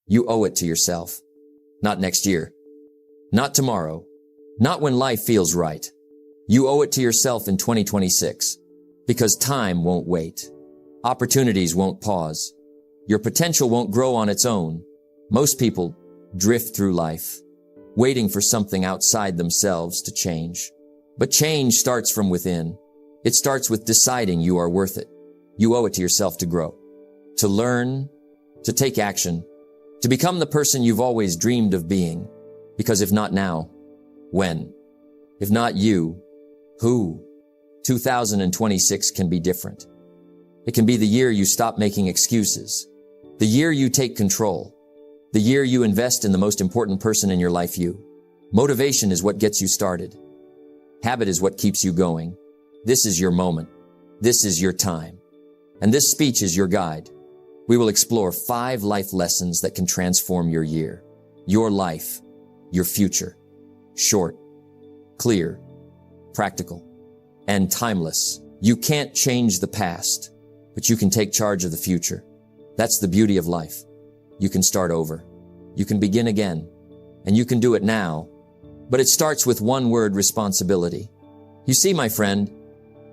You owe it to yourself. Not next year. Not tomorrow. Not when life feels right. You owe it to yourself in 2026. Because time won't wait. Opportunities won't pause. Your potential won't grow on its own. Most people drift through life, waiting for something outside themselves to change. But change starts from within. It starts with deciding you are worth it. You owe it to yourself to grow, to learn, to take action, to become the person you've always dreamed of being. Because if not now, when? If not you, who? 2026 can be different. It can be the year you stop making excuses, the year you take control, the year you invest in the most important person in your life, you. Motivation is what gets you started. Habit is what keeps you going. This is your moment. This is your time. And this speech is your guide. We will explore 5 life lessons that can transform your year, your life, your future. Short, clear, practical, and timeless. You can't change the past, but you can take charge of the future. That's the beauty of life. You can start over. You can begin again. And you can do it now. But it starts with one word: responsibility. You see, my friend,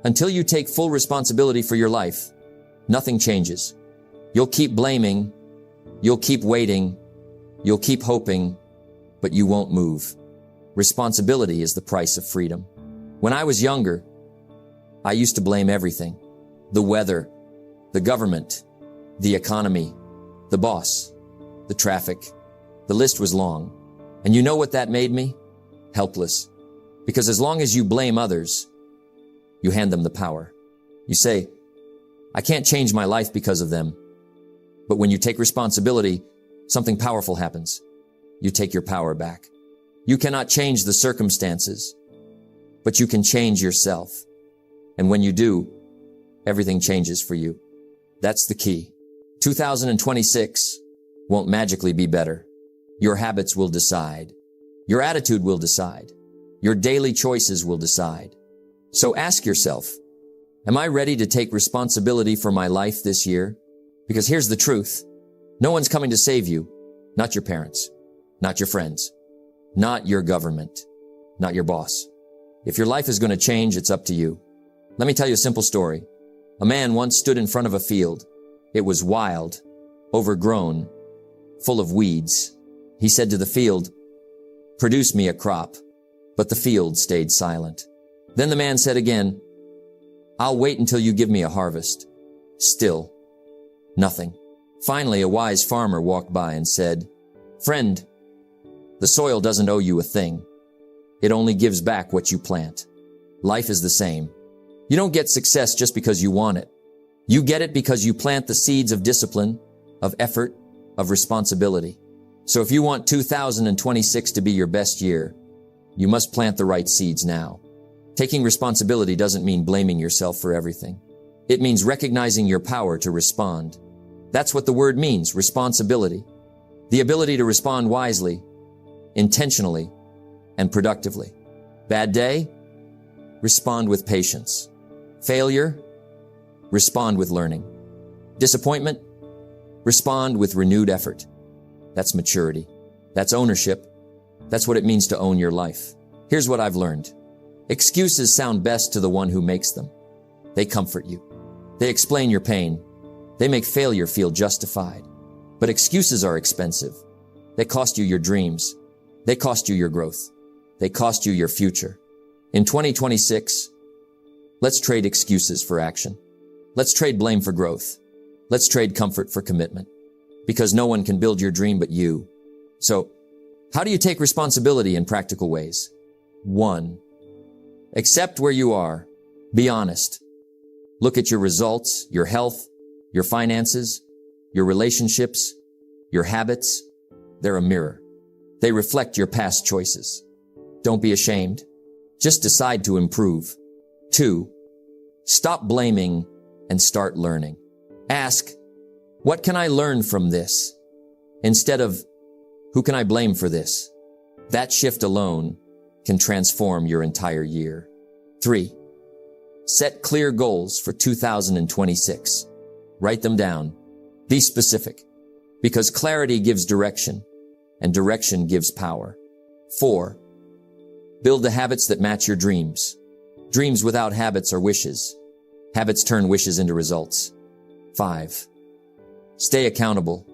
until you take full responsibility for your life, nothing changes. You'll keep blaming, you'll keep waiting, you'll keep hoping, but you won't move. Responsibility is the price of freedom. When I was younger, I used to blame everything. The weather, the government, the economy, the boss, the traffic. The list was long. And you know what that made me? Helpless. Because as long as you blame others, you hand them the power. You say, I can't change my life because of them. But when you take responsibility, something powerful happens. You take your power back. You cannot change the circumstances, but you can change yourself. And when you do, everything changes for you. That's the key. 2026 won't magically be better. Your habits will decide. Your attitude will decide. Your daily choices will decide. So ask yourself, am I ready to take responsibility for my life this year? Because here's the truth. No one's coming to save you. Not your parents. Not your friends. Not your government. Not your boss. If your life is going to change, it's up to you. Let me tell you a simple story. A man once stood in front of a field. It was wild, overgrown, full of weeds. He said to the field, produce me a crop. But the field stayed silent. Then the man said again, I'll wait until you give me a harvest. Still, nothing. Finally, a wise farmer walked by and said, friend, the soil doesn't owe you a thing. It only gives back what you plant. Life is the same. You don't get success just because you want it. You get it because you plant the seeds of discipline, of effort, of responsibility. So if you want 2026 to be your best year, you must plant the right seeds now. Taking responsibility doesn't mean blaming yourself for everything. It means recognizing your power to respond. That's what the word means, responsibility. The ability to respond wisely, intentionally, and productively. Bad day? Respond with patience. Failure? Respond with learning. Disappointment? Respond with renewed effort. That's maturity. That's ownership. That's what it means to own your life. Here's what I've learned. Excuses sound best to the one who makes them. They comfort you. They explain your pain. They make failure feel justified. But excuses are expensive. They cost you your dreams. They cost you your growth. They cost you your future. In 2026, let's trade excuses for action. Let's trade blame for growth. Let's trade comfort for commitment. Because no one can build your dream but you. So, how do you take responsibility in practical ways? 1. Accept where you are. Be honest. Look at your results, your health, your finances, your relationships, your habits. They're a mirror. They reflect your past choices. Don't be ashamed. Just decide to improve. 2. Stop blaming and start learning. Ask, what can I learn from this? Instead of, who can I blame for this? That shift alone can transform your entire year. 3. Set clear goals for 2026. Write them down. Be specific. Because clarity gives direction, and direction gives power. 4. Build the habits that match your dreams. Dreams without habits are wishes. Habits turn wishes into results. 5. Stay accountable.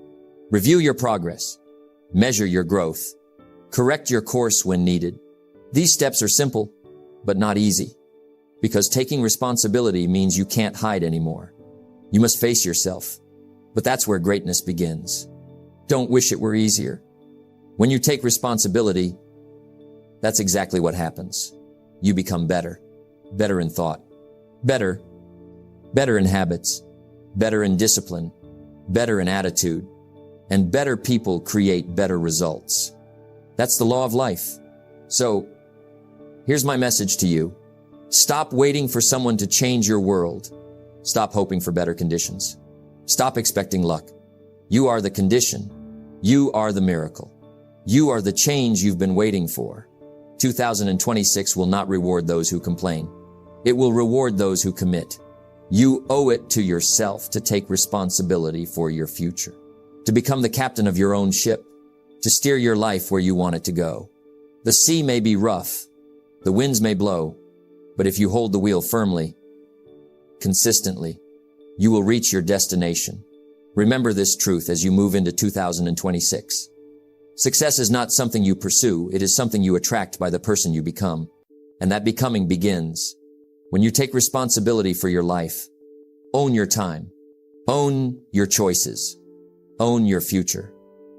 Review your progress. Measure your growth. Correct your course when needed. These steps are simple, but not easy. Because taking responsibility means you can't hide anymore. You must face yourself. But that's where greatness begins. Don't wish it were easier. When you take responsibility, that's exactly what happens. You become better. Better in thought. Better in habits. Better in discipline. Better in attitude. And better people create better results. That's the law of life. So, here's my message to you. Stop waiting for someone to change your world. Stop hoping for better conditions. Stop expecting luck. You are the condition. You are the miracle. You are the change you've been waiting for. 2026 will not reward those who complain. It will reward those who commit. You owe it to yourself to take responsibility for your future, to become the captain of your own ship, to steer your life where you want it to go. The sea may be rough, the winds may blow, but if you hold the wheel firmly, consistently, you will reach your destination. Remember this truth as you move into 2026. Success is not something you pursue, it is something you attract by the person you become. And that becoming begins when you take responsibility for your life. Own your time. Own your choices. Own your future.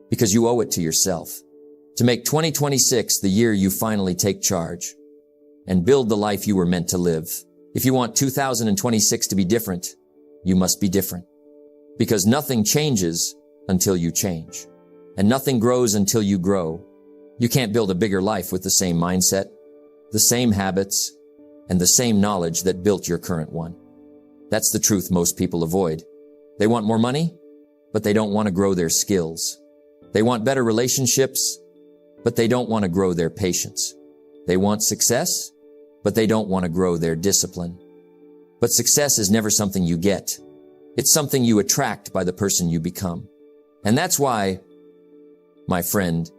Because you owe it to yourself. To make 2026 the year you finally take charge and build the life you were meant to live. If you want 2026 to be different, you must be different. Because nothing changes until you change. And nothing grows until you grow. You can't build a bigger life with the same mindset, the same habits, and the same knowledge that built your current one. That's the truth most people avoid. They want more money, but they don't want to grow their skills. They want better relationships, but they don't want to grow their patience. They want success, but they don't want to grow their discipline. But success is never something you get. It's something you attract by the person you become. And that's why, my friend,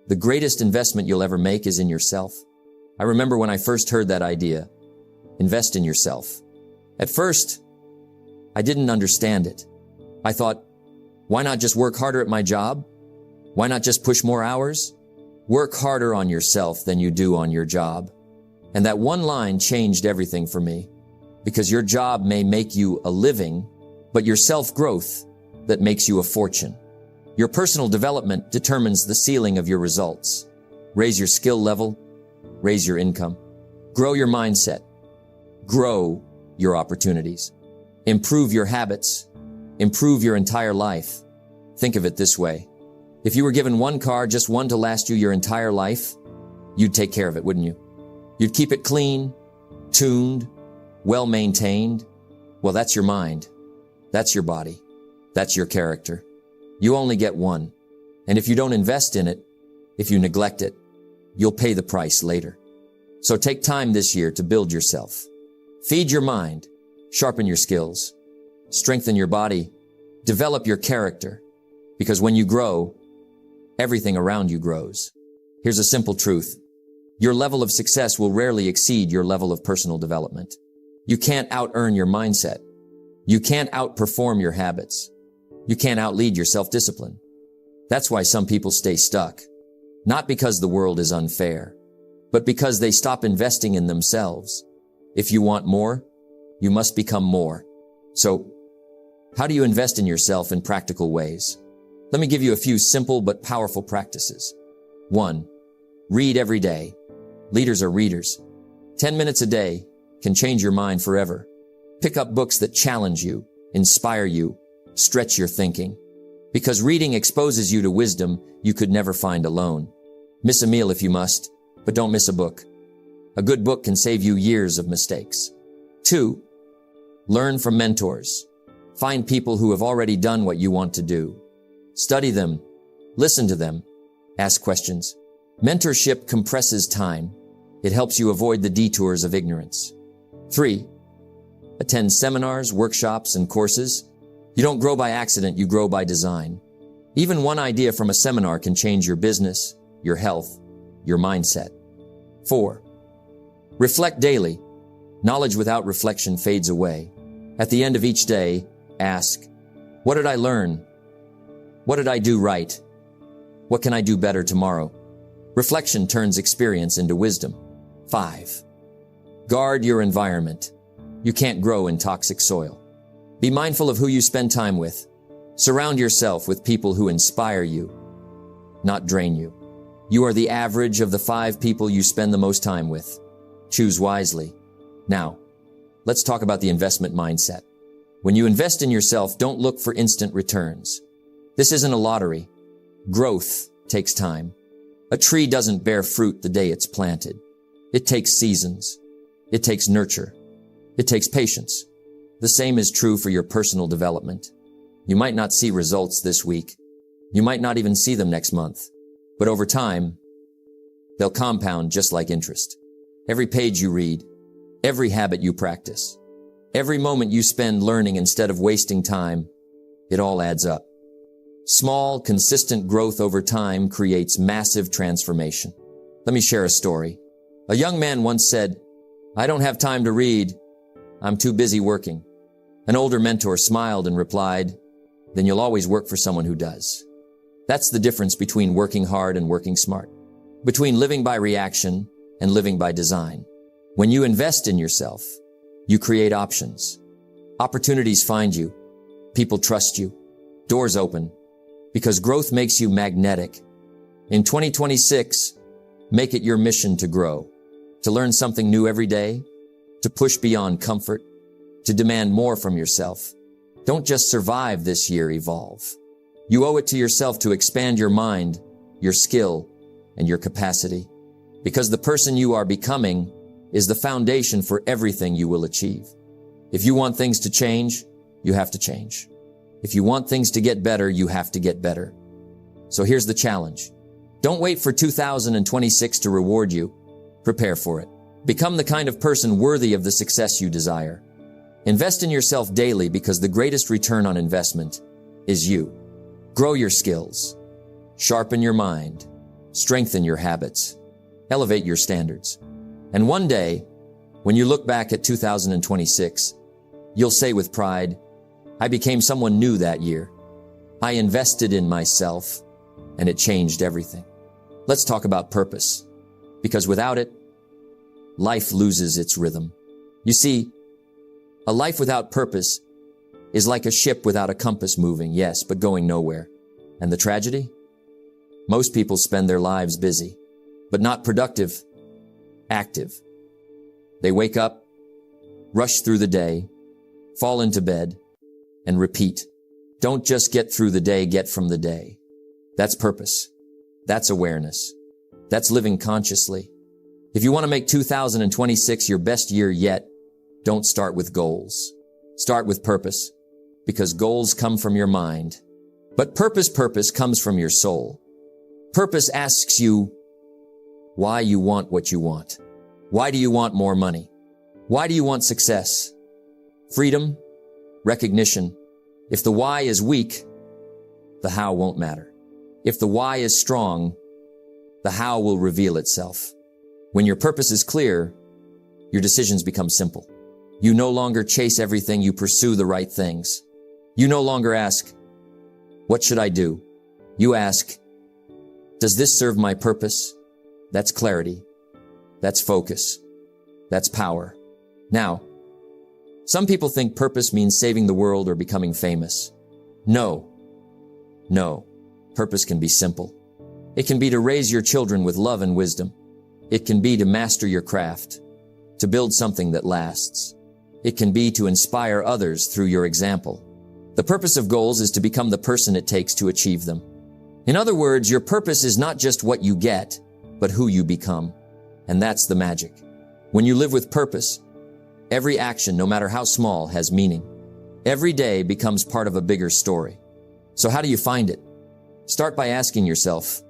the greatest investment you'll ever make is in yourself. I remember when I first heard that idea, invest in yourself. At first, I didn't understand it. I thought, why not just work harder at my job? Why not just push more hours? Work harder on yourself than you do on your job. And that one line changed everything for me. Because your job may make you a living, but your self-growth that makes you a fortune. Your personal development determines the ceiling of your results. Raise your skill level, raise your income, grow your mindset, grow your opportunities, improve your habits, improve your entire life. Think of it this way. If you were given one car, just one to last you your entire life, you'd take care of it, wouldn't you? You'd keep it clean, tuned, well-maintained. Well, that's your mind. That's your body. That's your character. You only get one. And if you don't invest in it, if you neglect it, you'll pay the price later. So take time this year to build yourself. Feed your mind, sharpen your skills, strengthen your body, develop your character. Because when you grow, everything around you grows. Here's a simple truth. Your level of success will rarely exceed your level of personal development. You can't out-earn your mindset. You can't outperform your habits. You can't outlead your self-discipline. That's why some people stay stuck. Not because the world is unfair, but because they stop investing in themselves. If you want more, you must become more. So, how do you invest in yourself in practical ways? Let me give you a few simple but powerful practices. 1. Read every day. Leaders are readers. 10 minutes a day can change your mind forever. Pick up books that challenge you, inspire you, stretch your thinking. Because reading exposes you to wisdom you could never find alone. Miss a meal if you must, but don't miss a book. A good book can save you years of mistakes. 2. Learn from mentors. Find people who have already done what you want to do. Study them. Listen to them. Ask questions. Mentorship compresses time. It helps you avoid the detours of ignorance. 3. Attend seminars, workshops, and courses. You don't grow by accident, you grow by design. Even one idea from a seminar can change your business, your health, your mindset. 4. Reflect daily. Knowledge without reflection fades away. At the end of each day, ask, what did I learn? What did I do right? What can I do better tomorrow? Reflection turns experience into wisdom. 5. Guard your environment. You can't grow in toxic soil. Be mindful of who you spend time with. Surround yourself with people who inspire you, not drain you. You are the average of the 5 people you spend the most time with. Choose wisely. Now, let's talk about the investment mindset. When you invest in yourself, don't look for instant returns. This isn't a lottery. Growth takes time. A tree doesn't bear fruit the day it's planted. It takes seasons. It takes nurture. It takes patience. The same is true for your personal development. You might not see results this week. You might not even see them next month. But over time, they'll compound just like interest. Every page you read, every habit you practice, every moment you spend learning instead of wasting time, it all adds up. Small, consistent growth over time creates massive transformation. Let me share a story. A young man once said, "I don't have time to read. I'm too busy working." An older mentor smiled and replied, "Then you'll always work for someone who does." That's the difference between working hard and working smart, between living by reaction and living by design. When you invest in yourself, you create options. Opportunities find you. People trust you. Doors open. Because growth makes you magnetic. In 2026, make it your mission to grow, to learn something new every day, to push beyond comfort, to demand more from yourself. Don't just survive this year, evolve. You owe it to yourself to expand your mind, your skill, and your capacity. Because the person you are becoming is the foundation for everything you will achieve. If you want things to change, you have to change. If you want things to get better, you have to get better. So here's the challenge. Don't wait for 2026 to reward you. Prepare for it. Become the kind of person worthy of the success you desire. Invest in yourself daily because the greatest return on investment is you. Grow your skills. Sharpen your mind. Strengthen your habits. Elevate your standards. And one day, when you look back at 2026, you'll say with pride, "I became someone new that year. I invested in myself, and it changed everything." Let's talk about purpose, because without it, life loses its rhythm. You see, a life without purpose is like a ship without a compass moving, yes, but going nowhere. And the tragedy? Most people spend their lives busy, but not productive, active. They wake up, rush through the day, fall into bed, and repeat. Don't just get through the day, get from the day. That's purpose. That's awareness. That's living consciously. If you want to make 2026 your best year yet, don't start with goals. Start with purpose, because goals come from your mind. But purpose comes from your soul. Purpose asks you why you want what you want. Why do you want more money? Why do you want success? Freedom, recognition. If the why is weak, the how won't matter. If the why is strong, the how will reveal itself. When your purpose is clear, your decisions become simple. You no longer chase everything, you pursue the right things. You no longer ask, what should I do? You ask, does this serve my purpose? That's clarity. That's focus. That's power. Now, some people think purpose means saving the world or becoming famous. No. Purpose can be simple. It can be to raise your children with love and wisdom. It can be to master your craft, to build something that lasts. It can be to inspire others through your example. The purpose of goals is to become the person it takes to achieve them. In other words, your purpose is not just what you get, but who you become. And that's the magic. When you live with purpose, every action, no matter how small, has meaning. Every day becomes part of a bigger story. So how do you find it? Start by asking yourself,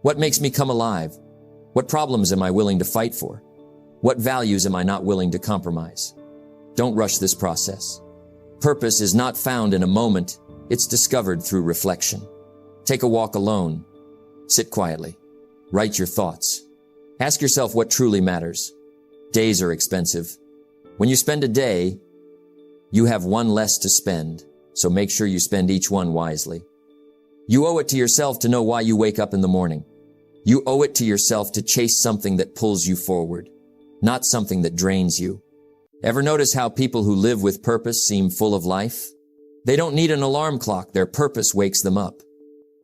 what makes me come alive? What problems am I willing to fight for? What values am I not willing to compromise? Don't rush this process. Purpose is not found in a moment, it's discovered through reflection. Take a walk alone. Sit quietly. Write your thoughts. Ask yourself what truly matters. Days are expensive. When you spend a day, you have one less to spend, so make sure you spend each one wisely. You owe it to yourself to know why you wake up in the morning. You owe it to yourself to chase something that pulls you forward, not something that drains you. Ever notice how people who live with purpose seem full of life? They don't need an alarm clock. Their purpose wakes them up.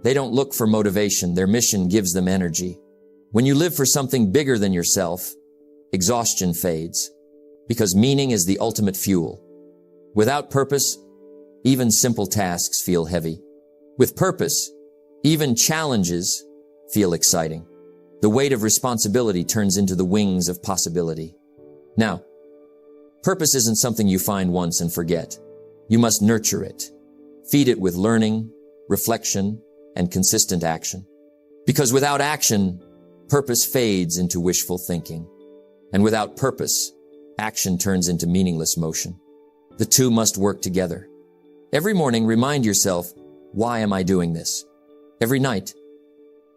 They don't look for motivation. Their mission gives them energy. When you live for something bigger than yourself, exhaustion fades, because meaning is the ultimate fuel. Without purpose, even simple tasks feel heavy. With purpose, even challenges feel exciting. The weight of responsibility turns into the wings of possibility. Now, purpose isn't something you find once and forget. You must nurture it. Feed it with learning, reflection, and consistent action. Because without action, purpose fades into wishful thinking. And without purpose, action turns into meaningless motion. The two must work together. Every morning, remind yourself, why am I doing this? Every night,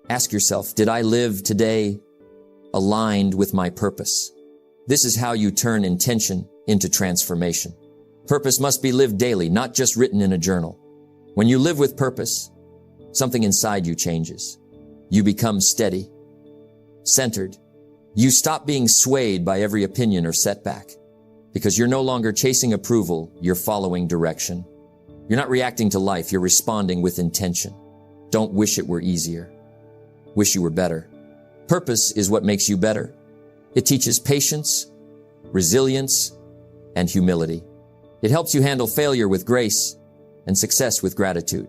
ask yourself, did I live today aligned with my purpose? This is how you turn intention into transformation. Purpose must be lived daily, not just written in a journal. When you live with purpose, something inside you changes. You become steady, centered. You stop being swayed by every opinion or setback, because you're no longer chasing approval, you're following direction. You're not reacting to life, you're responding with intention. Don't wish it were easier. Wish you were better. Purpose is what makes you better. It teaches patience, resilience, and humility. It helps you handle failure with grace and success with gratitude.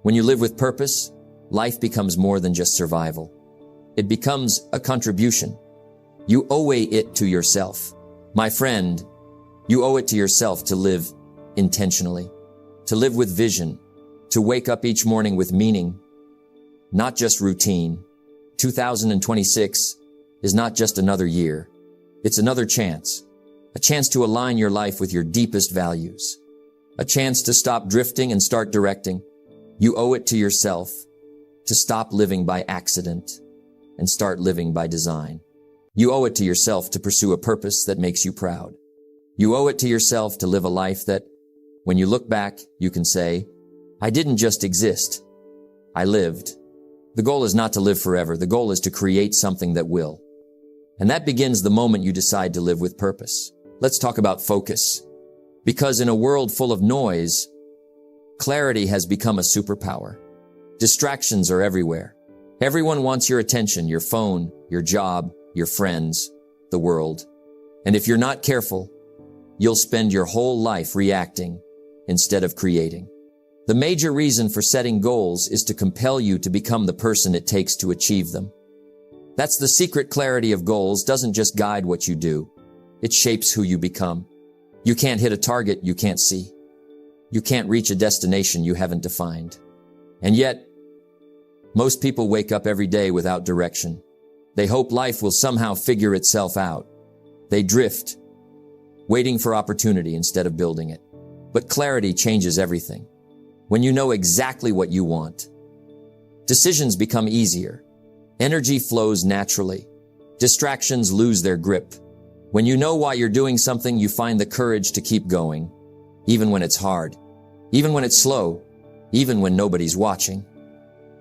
When you live with purpose, life becomes more than just survival. It becomes a contribution. You owe it to yourself. My friend, you owe it to yourself to live intentionally, to live with vision, to wake up each morning with meaning, not just routine. 2026 is not just another year. It's another chance, a chance to align your life with your deepest values, a chance to stop drifting and start directing. You owe it to yourself to stop living by accident and start living by design. You owe it to yourself to pursue a purpose that makes you proud. You owe it to yourself to live a life that, when you look back, you can say, I didn't just exist, I lived. The goal is not to live forever. The goal is to create something that will. And that begins the moment you decide to live with purpose. Let's talk about focus. Because in a world full of noise, clarity has become a superpower. Distractions are everywhere. Everyone wants your attention, your phone, your job, your friends, the world. And if you're not careful, you'll spend your whole life reacting instead of creating. The major reason for setting goals is to compel you to become the person it takes to achieve them. That's the secret. Clarity of goals doesn't just guide what you do. It shapes who you become. You can't hit a target you can't see. You can't reach a destination you haven't defined. And yet, most people wake up every day without direction. They hope life will somehow figure itself out. They drift, waiting for opportunity instead of building it. But clarity changes everything. When you know exactly what you want, decisions become easier. Energy flows naturally. Distractions lose their grip. When you know why you're doing something, you find the courage to keep going, even when it's hard, even when it's slow, even when nobody's watching.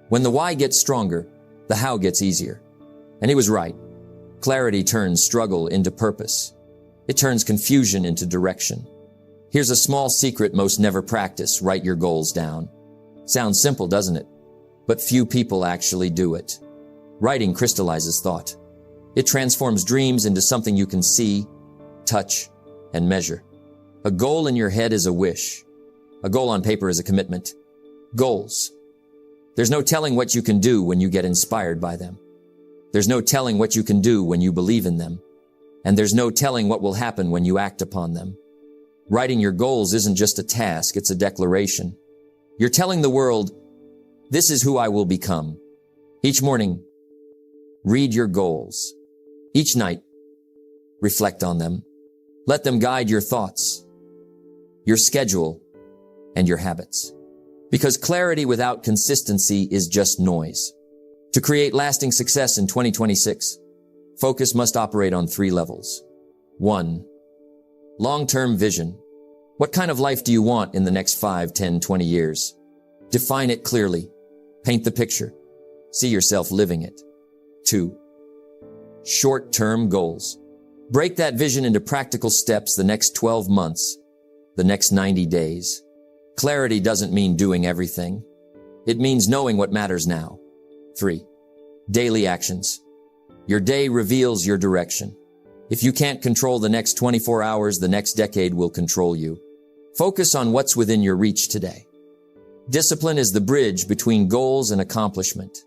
When the why gets stronger, the how gets easier. And he was right. Clarity turns struggle into purpose. It turns confusion into direction. Here's a small secret most never practice. Write your goals down. Sounds simple, doesn't it? But few people actually do it. Writing crystallizes thought. It transforms dreams into something you can see, touch, and measure. A goal in your head is a wish. A goal on paper is a commitment. Goals. There's no telling what you can do when you get inspired by them. There's no telling what you can do when you believe in them. And there's no telling what will happen when you act upon them. Writing your goals isn't just a task, it's a declaration. You're telling the world, this is who I will become. Each morning, read your goals. Each night, reflect on them. Let them guide your thoughts, your schedule, and your habits. Because clarity without consistency is just noise. To create lasting success in 2026, focus must operate on 3 levels. 1. Long-term vision. What kind of life do you want in the next 5, 10, 20 years? Define it clearly. Paint the picture. See yourself living it. 2. Short-term goals. Break that vision into practical steps the next 12 months, the next 90 days. Clarity doesn't mean doing everything. It means knowing what matters now. 3. Daily actions. Your day reveals your direction. If you can't control the next 24 hours, the next decade will control you. Focus on what's within your reach today. Discipline is the bridge between goals and accomplishment.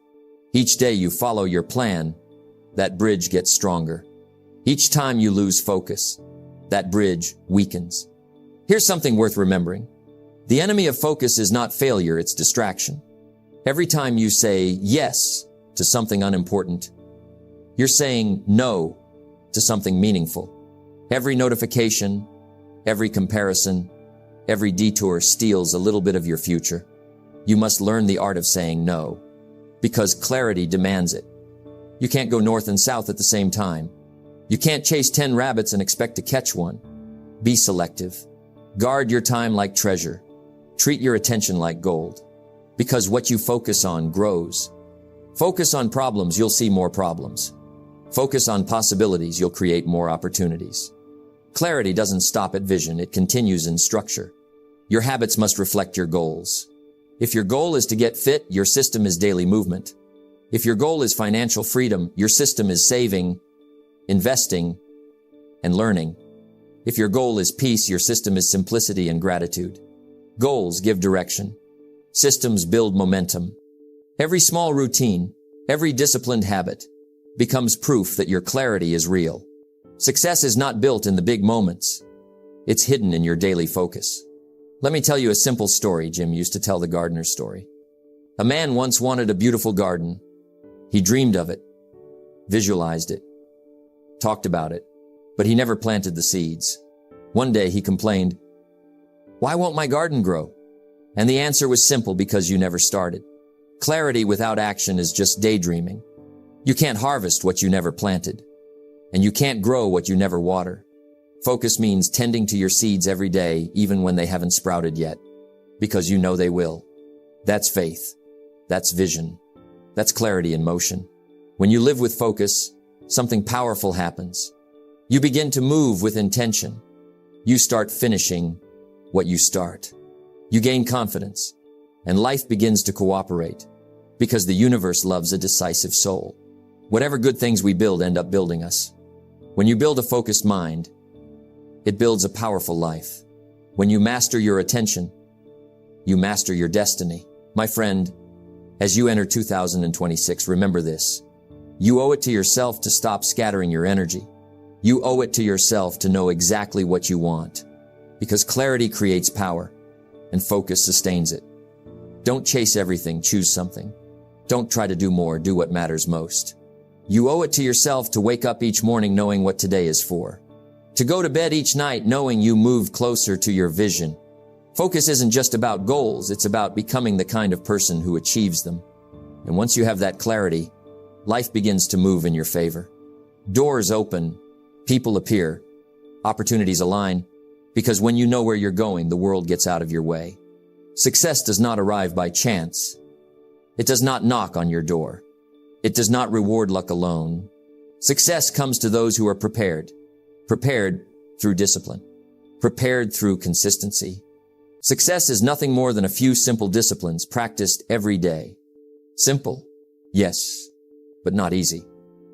Each day you follow your plan, that bridge gets stronger. Each time you lose focus, that bridge weakens. Here's something worth remembering. The enemy of focus is not failure, it's distraction. Every time you say yes to something unimportant, you're saying no to something meaningful. Every notification, every comparison, every detour steals a little bit of your future. You must learn the art of saying no, because clarity demands it. You can't go north and south at the same time. You can't chase 10 rabbits and expect to catch one. Be selective. Guard your time like treasure. Treat your attention like gold. Because what you focus on grows. Focus on problems, you'll see more problems. Focus on possibilities, you'll create more opportunities. Clarity doesn't stop at vision, it continues in structure. Your habits must reflect your goals. If your goal is to get fit, your system is daily movement. If your goal is financial freedom, your system is saving, investing, and learning. If your goal is peace, your system is simplicity and gratitude. Goals give direction. Systems build momentum. Every small routine, every disciplined habit becomes proof that your clarity is real. Success is not built in the big moments. It's hidden in your daily focus. Let me tell you a simple story. Jim used to tell the gardener's story. A man once wanted a beautiful garden. He dreamed of it, visualized it, talked about it, but he never planted the seeds. One day he complained, "Why won't my garden grow?" And the answer was simple: because you never started. Clarity without action is just daydreaming. You can't harvest what you never planted, and you can't grow what you never water. Focus means tending to your seeds every day, even when they haven't sprouted yet, because you know they will. That's faith. That's vision. That's clarity in motion. When you live with focus, something powerful happens. You begin to move with intention. You start finishing what you start. You gain confidence, and life begins to cooperate, because the universe loves a decisive soul. Whatever good things we build end up building us. When you build a focused mind, it builds a powerful life. When you master your attention, you master your destiny. My friend, as you enter 2026, remember this. You owe it to yourself to stop scattering your energy. You owe it to yourself to know exactly what you want, because clarity creates power and focus sustains it. Don't chase everything, choose something. Don't try to do more, do what matters most. You owe it to yourself to wake up each morning knowing what today is for. To go to bed each night knowing you moved closer to your vision. Focus isn't just about goals, it's about becoming the kind of person who achieves them. And once you have that clarity, life begins to move in your favor. Doors open, people appear, opportunities align, because when you know where you're going, the world gets out of your way. Success does not arrive by chance. It does not knock on your door. It does not reward luck alone. Success comes to those who are prepared. Prepared through discipline. Prepared through consistency. Success is nothing more than a few simple disciplines practiced every day. Simple, yes, but not easy.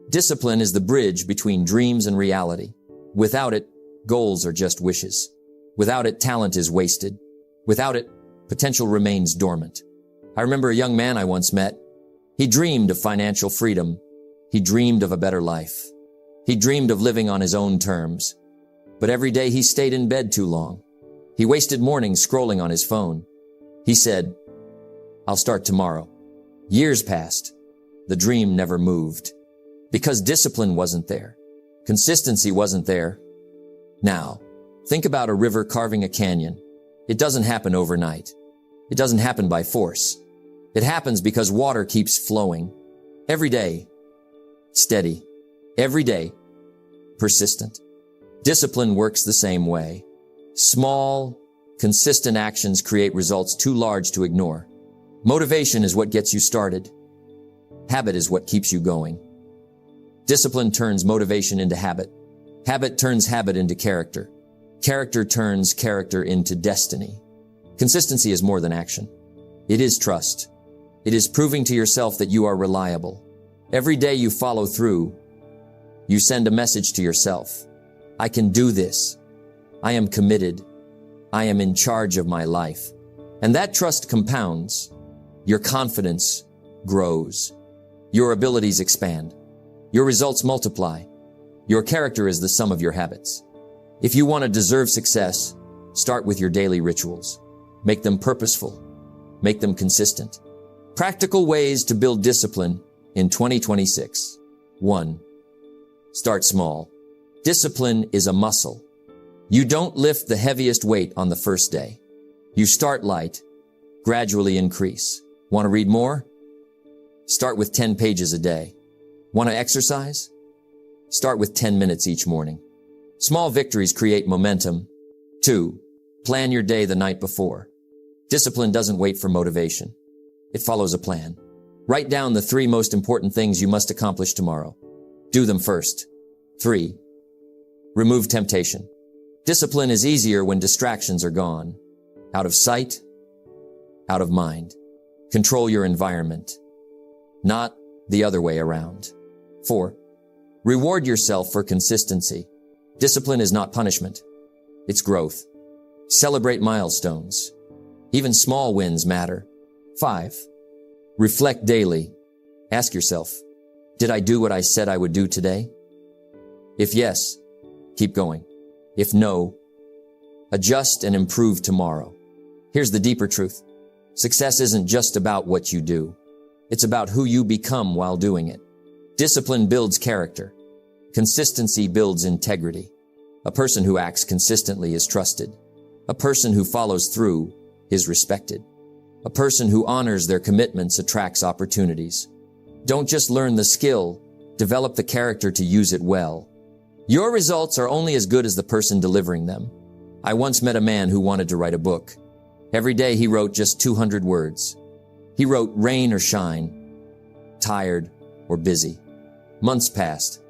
Discipline is the bridge between dreams and reality. Without it, goals are just wishes. Without it, talent is wasted. Without it, potential remains dormant. I remember a young man I once met. He dreamed of financial freedom. He dreamed of a better life. He dreamed of living on his own terms. But every day he stayed in bed too long. He wasted mornings scrolling on his phone. He said, "I'll start tomorrow." Years passed. The dream never moved. Because discipline wasn't there. Consistency wasn't there. Now, think about a river carving a canyon. It doesn't happen overnight. It doesn't happen by force. It happens because water keeps flowing. Every day, steady. Every day, persistent. Discipline works the same way. Small, consistent actions create results too large to ignore. Motivation is what gets you started. Habit is what keeps you going. Discipline turns motivation into habit. Habit turns habit into character. Character turns character into destiny. Consistency is more than action. It is trust. It is proving to yourself that you are reliable. Every day you follow through, you send a message to yourself. I can do this. I am committed. I am in charge of my life. And that trust compounds. Your confidence grows. Your abilities expand. Your results multiply. Your character is the sum of your habits. If you want to deserve success, start with your daily rituals. Make them purposeful. Make them consistent. Practical ways to build discipline in 2026. 1. Start small. Discipline is a muscle. You don't lift the heaviest weight on the first day. You start light, gradually increase. Want to read more? Start with 10 pages a day. Want to exercise? Start with 10 minutes each morning. Small victories create momentum. 2. Plan your day the night before. Discipline doesn't wait for motivation. It follows a plan. Write down the 3 most important things you must accomplish tomorrow. Do them first. 3. Remove temptation. Discipline is easier when distractions are gone. Out of sight, out of mind. Control your environment, not the other way around. 4. Reward yourself for consistency. Discipline is not punishment. It's growth. Celebrate milestones. Even small wins matter. 5. Reflect daily. Ask yourself, did I do what I said I would do today? If yes, keep going. If no, adjust and improve tomorrow. Here's the deeper truth. Success isn't just about what you do. It's about who you become while doing it. Discipline builds character. Consistency builds integrity. A person who acts consistently is trusted. A person who follows through is respected. A person who honors their commitments attracts opportunities. Don't just learn the skill, develop the character to use it well. Your results are only as good as the person delivering them. I once met a man who wanted to write a book. Every day he wrote just 200 words. He wrote rain or shine, tired or busy. Months passed.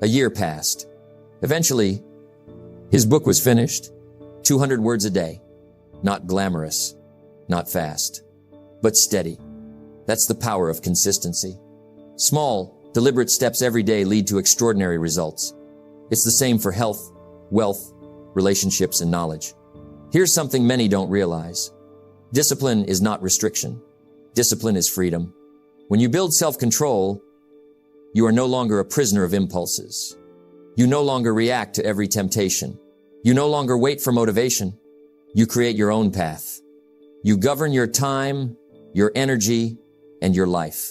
A year passed. Eventually, his book was finished. 200 words a day. Not glamorous, not fast, but steady. That's the power of consistency. Small, deliberate steps every day lead to extraordinary results. It's the same for health, wealth, relationships, and knowledge. Here's something many don't realize. Discipline is not restriction. Discipline is freedom. When you build self-control, you are no longer a prisoner of impulses. You no longer react to every temptation. You no longer wait for motivation. You create your own path. You govern your time, your energy, and your life.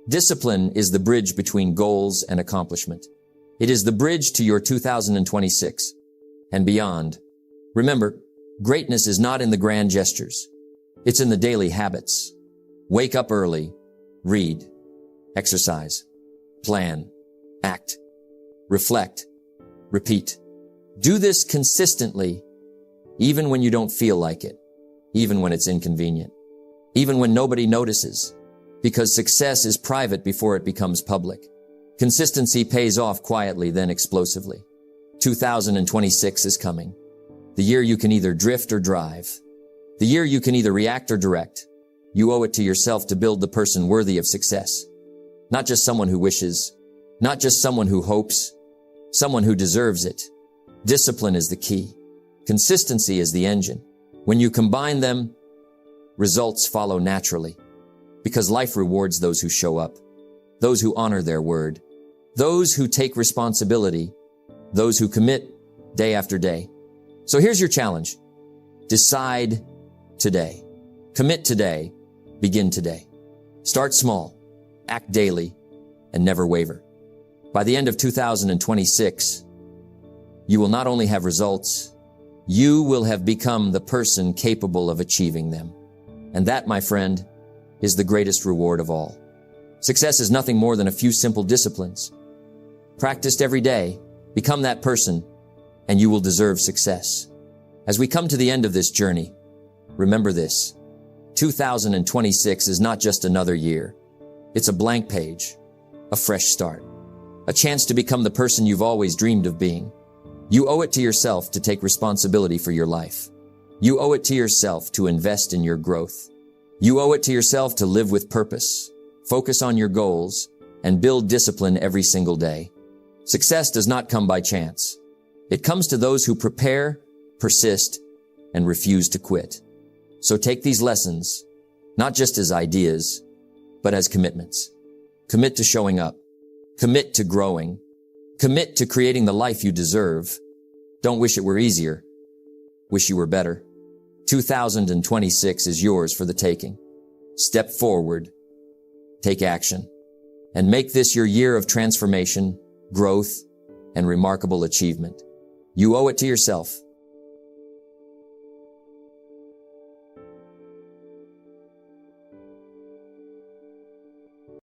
Discipline is the bridge between goals and accomplishment. It is the bridge to your 2026 and beyond. Remember, greatness is not in the grand gestures. It's in the daily habits. Wake up early, read, exercise, plan, act, reflect, repeat. Do this consistently, even when you don't feel like it, even when it's inconvenient, even when nobody notices, because success is private before it becomes public. Consistency pays off quietly, then explosively. 2026 is coming. The year you can either drift or drive. The year you can either react or direct. You owe it to yourself to build the person worthy of success. Not just someone who wishes, not just someone who hopes, someone who deserves it. Discipline is the key. Consistency is the engine. When you combine them, results follow naturally. Because life rewards those who show up, those who honor their word, those who take responsibility, those who commit day after day. So here's your challenge. Decide today. Commit today. Begin today. Start small. Act daily. And never waver. By the end of 2026, you will not only have results, you will have become the person capable of achieving them. And that, my friend, is the greatest reward of all. Success is nothing more than a few simple disciplines. Practiced every day, become that person, and you will deserve success. As we come to the end of this journey, remember this. 2026 is not just another year. It's a blank page, a fresh start, a chance to become the person you've always dreamed of being. You owe it to yourself to take responsibility for your life. You owe it to yourself to invest in your growth. You owe it to yourself to live with purpose, focus on your goals, and build discipline every single day. Success does not come by chance. It comes to those who prepare, persist, and refuse to quit. So take these lessons, not just as ideas, but as commitments. Commit to showing up. Commit to growing. Commit to creating the life you deserve. Don't wish it were easier. Wish you were better. 2026 is yours for the taking. Step forward. Take action. And make this your year of transformation, growth, and remarkable achievement. You owe it to yourself